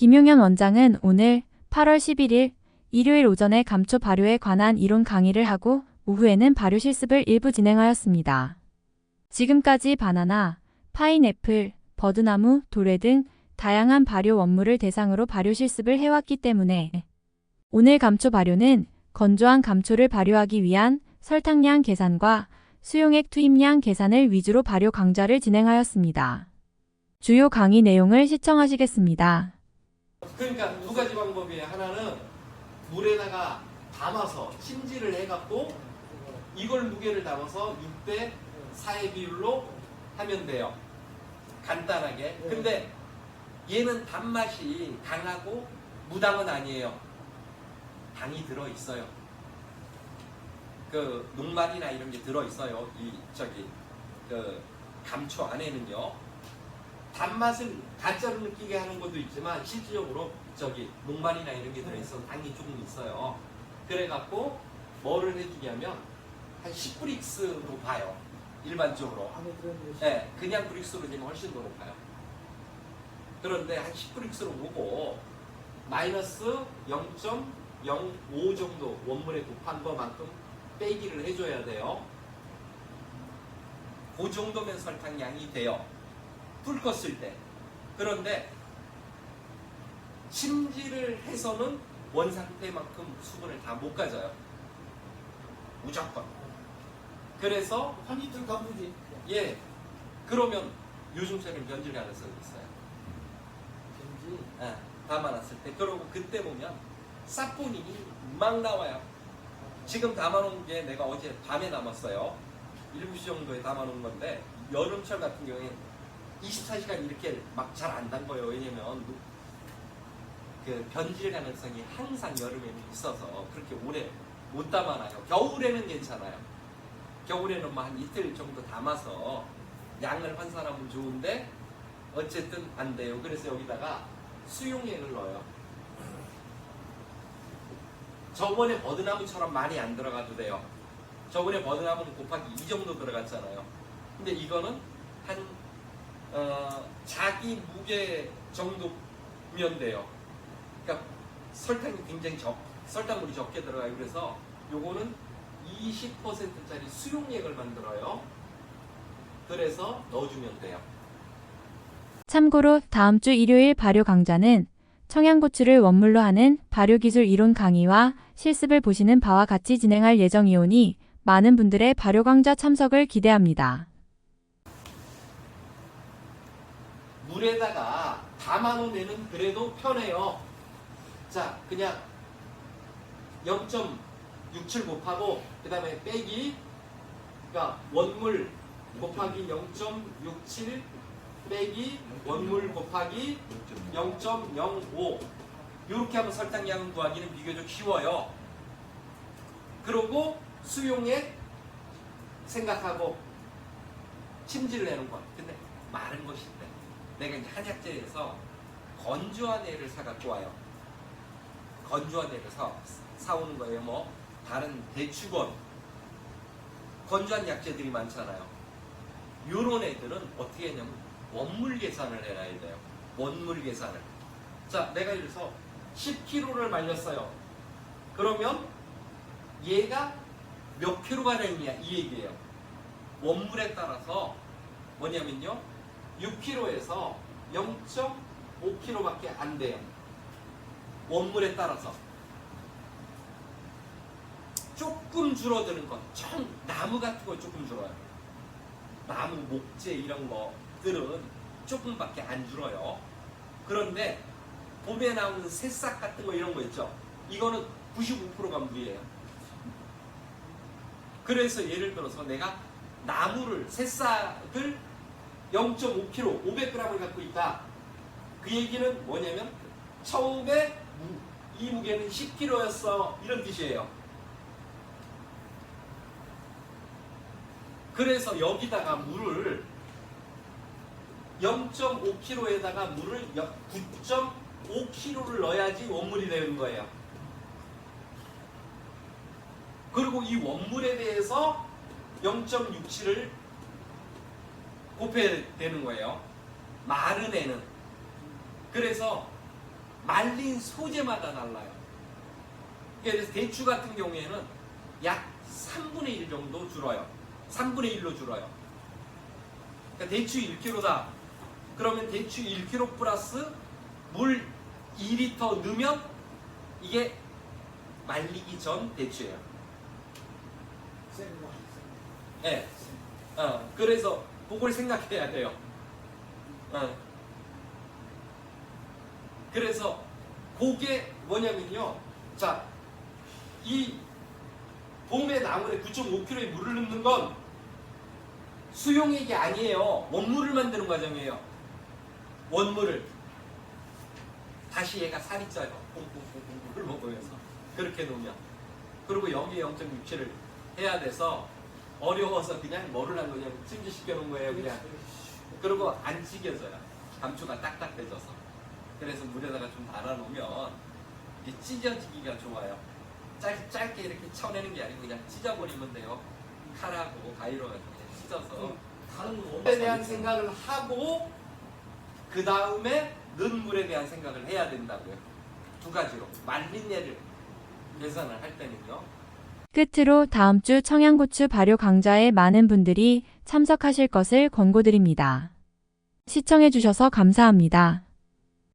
김용현 원장은 오늘 8월 11일 일요일 오전에 감초 발효에 관한 이론 강의를 하고 오후에는 발효 실습을 일부 진행하였습니다. 지금까지 바나나, 파인애플, 버드나무, 도래 등 다양한 발효 원물을 대상으로 발효 실습을 해왔기 때문에 오늘 감초 발효는 건조한 감초를 발효하기 위한 설탕량 계산과 수용액 투입량 계산을 위주로 발효 강좌를 진행하였습니다. 주요 강의 내용을 시청하시겠습니다. 그러니까 두 가지 방법이에요. 하나는 물에다가 담아서 침지를 해갖고 이걸 무게를 담아서 6대 4의 비율로 하면 돼요. 간단하게. 근데 얘는 단맛이 강하고 무당은 아니에요. 당이 들어있어요. 그 녹말이나 이런 게 들어있어요. 그 감초 안에는요. 단맛을 가짜로 느끼게 하는 것도 있지만 실질적으로 녹말이나 이런 게 들어있어서 당이 조금 있어요. 그래갖고 뭐를 해주냐면 한 10브릭스로 봐요. 일반적으로. 네, 그냥 브릭스로 되면 훨씬 더 높아요. 그런데 한 10브릭스로 보고 마이너스 0.05 정도 원물에 곱한 것만큼 빼기를 해줘야 돼요. 그 정도면 설탕량이 돼요. 불 껐을 때. 그런데 침지를 해서는 원상태만큼 수분을 다 못 가져요. 무조건. 그래서 한 리터 가부지. 예. 그러면 요즘처럼 변질 가능성이 있어요. 견지. 예, 담아놨을 때. 그러고 그때 보면 사포닌이 막 나와요. 지금 담아놓은 게 내가 어제 밤에 담았어요. 7시 정도에 담아놓은 건데 여름철 같은 경우에 24시간 이렇게 막 잘 안 담궈요. 왜냐면 그 변질 가능성이 항상 여름에는 있어서 그렇게 오래 못 담아놔요. 겨울에는 괜찮아요. 겨울에는 뭐 한 이틀 정도 담아서 양을 환산하면 좋은데 어쨌든 안 돼요. 그래서 여기다가 수용액을 넣어요. 저번에 버드나무처럼 많이 안 들어가도 돼요. 저번에 버드나무는 곱하기 2 정도 들어갔잖아요. 근데 이거는 한 자기 무게 정도면 돼요. 그러니까 설탕이 굉장히 설탕물이 적게 들어가요. 그래서 요거는 20%짜리 수용액을 만들어요. 그래서 넣어주면 돼요. 참고로 다음 주 일요일 발효 강좌는 청양고추를 원물로 하는 발효기술 이론 강의와 실습을 보시는 바와 같이 진행할 예정이오니 많은 분들의 발효 강좌 참석을 기대합니다. 물에다가 담아놓으면 그래도 편해요. 자, 그냥 0.67 곱하고 그 다음에 빼기, 그러니까 원물 곱하기 0.67 빼기 원물 곱하기 0.05 이렇게 하면 설탕량 구하기는 비교적 쉬워요. 그리고 수용액 생각하고 침지를 내는 거. 근데 마른 것인데 내가 이제 한약재에서 건조한 애를 사갖고 와요. 건조한 애를 사오는 거예요. 뭐 다른 대추건 건조한 약재들이 많잖아요. 요런 애들은 어떻게 했냐면 원물 계산을 해놔야 돼요. 원물 계산을. 자, 내가 예를 들어서 10kg를 말렸어요. 그러면 얘가 몇 킬로가 되느냐 이 얘기예요. 원물에 따라서 뭐냐면요. 6kg에서 0.5kg밖에 안 돼요. 원물에 따라서. 조금 줄어드는 건 나무 같은 거 조금 줄어요. 나무, 목재 이런 것들은 조금밖에 안 줄어요. 그런데 봄에 나오는 새싹 같은 거 이런 거 있죠. 이거는 95%가 물이에요. 그래서 예를 들어서 내가 나무를, 새싹을 0.5kg, 500g을 갖고 있다. 그 얘기는 뭐냐면 처음에 이 무게는 10kg였어. 이런 뜻이에요. 그래서 여기다가 물을 0.5kg에다가 물을 9.5kg를 넣어야지 원물이 되는 거예요. 그리고 이 원물에 대해서 0.67을 곱해야 되는 거예요. 마른 애는. 그래서 말린 소재마다 달라요. 그래서 대추 같은 경우에는 약 3분의 1 정도 줄어요. 3분의 1로 줄어요. 그러니까 대추 1kg다. 그러면 대추 1kg 플러스 물 2리터 넣으면 이게 말리기 전 대추예요. 생과. 예. 그래서 그걸 생각해야 돼요. 그래서 그게 뭐냐면요. 자, 이 봄에 나물에 9.5kg의 물을 넣는 건 수용액이 아니에요. 원물을 만드는 과정이에요. 원물을. 다시 얘가 살이 쪄요. 뽕뽕뽕뽕 물을 먹으면서. 그렇게 놓으면. 그리고 여기에 0.67을 해야 돼서 어려워서 그냥 뭐를 한 거냐면 찜질시켜 놓은 거예요. 그냥. 그리고 안 찌겨져요. 감초가 딱딱해져서. 그래서 물에다가 좀 달아놓으면 이게 찢어지기가 좋아요. 짧게 이렇게 쳐내는 게 아니고 그냥 찢어버리면 돼요. 칼하고 가위로 그냥 찢어서. 다른 거 물에 대한 생각을 하고 그 다음에 넣은 물에 대한 생각을 해야 된다고요. 두 가지로. 말린 애를 계산을 할 때는요. 끝으로 다음 주 청양고추 발효 강좌에 많은 분들이 참석하실 것을 권고드립니다. 시청해주셔서 감사합니다.